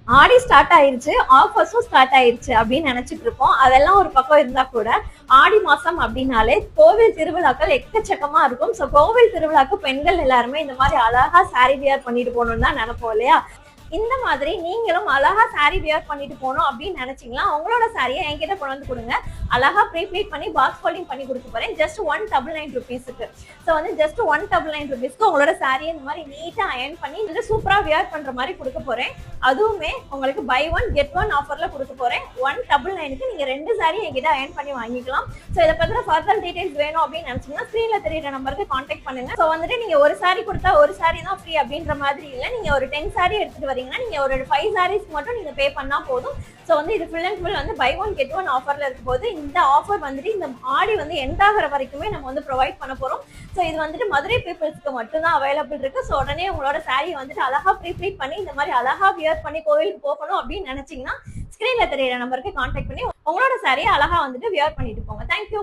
ஆடி start ஆயிருச்சு, ஆஃபர்ஸும் start ஆயிருச்சு அப்படின்னு நினைச்சிட்டு இருப்போம். அதெல்லாம் ஒரு பக்கம் இருந்தா கூட ஆடி மாசம் அப்படின்னாலே கோவில் திருவிழாக்கள் எக்கச்சக்கமா இருக்கும். ஸோ கோவில் திருவிழாக்கு பெண்கள் எல்லாருமே இந்த மாதிரி அழகா சாரி வியர் பண்ணிட்டு போகணும்னு தான் நினைப்போம் இல்லையா? இந்த மாதிரி நீங்களும் அழகா சாரி வியர் பண்ணிட்டு போகணும் அப்படின்னு நினைச்சீங்களா, உங்களோட சாரியை என்கிட்ட கொண்டு வந்து கொடுங்க. அழகா ப்ரீப்ளீட் பண்ணி பாக்ஸ் ஃபோல்டிங் பண்ணி கொடுக்க போறேன். ஜஸ்ட் 199 ருபீஸுக்கு. ஸோ வந்து ஜஸ்ட் 199 ருபீஸ்க்கு உங்களோட சாரியை இந்த மாதிரி நீட்டா அயர்ன் பண்ணி சூப்பரா வியர் பண்ற மாதிரி கொடுக்க போறேன். அதுவுமே உங்களுக்கு பை ஒன் கெட் ஒன் ஆஃபர்ல கொடுக்க போறேன். 199க்கு நீங்க 2 சாரி என்கிட்ட அயர்ன் பண்ணி வாங்கிக்கலாம். ஸோ இதை பத்தின ஃபர்தர் டீடைல்ஸ் வேணும் அப்படின்னு நினைச்சீங்கன்னா ஸ்கிரீன்ல தெரியுற நம்பருக்கு கான்டாக்ட் பண்ணுங்க. ஸோ வந்துட்டு நீங்க ஒரு சாரி கொடுத்தா ஒரு சாரி தான் ஃப்ரீ அப்படின்ற மாதிரி இல்லை. நீங்க ஒரு 10 சாரி எடுத்துட்டு வரீங்கன்னா நீங்க ஒரு 5 சாரீஸ்க்கு மட்டும் நீங்க பே பண்ணா போதும். ஸோ வந்து இது ஃபுல் அண்ட் ஃபுல் வந்து பை ஒன் கெட் ஒன் ஆஃபர்ல இருக்கும் போது இந்த ஆஃபர் வந்துட்டு இந்த ஆடி வந்து எண்ட் ஆகிற வரைக்குமே நம்ம வந்து ப்ரொவைட் பண்ண போறோம். ஸோ இது வந்துட்டு மதுரை பீப்புள்ஸ்க்கு மட்டும் தான் அவைலபிள் இருக்கு. ஸோ உடனே உங்களோட சாரி வந்துட்டு அழகா ப்ரீப்ளீட் பண்ணி இந்த மாதிரி அழகா வியர் பண்ணி கோவிலுக்கு போகணும் அப்படின்னு நினைச்சீங்கன்னா ஸ்கிரீன்ல தெரியுற நம்பருக்கு கான்டாக்ட் பண்ணி உங்களோட சாரியை அழகா வந்துட்டு வியர் பண்ணிட்டு போங்க. தேங்க்யூ.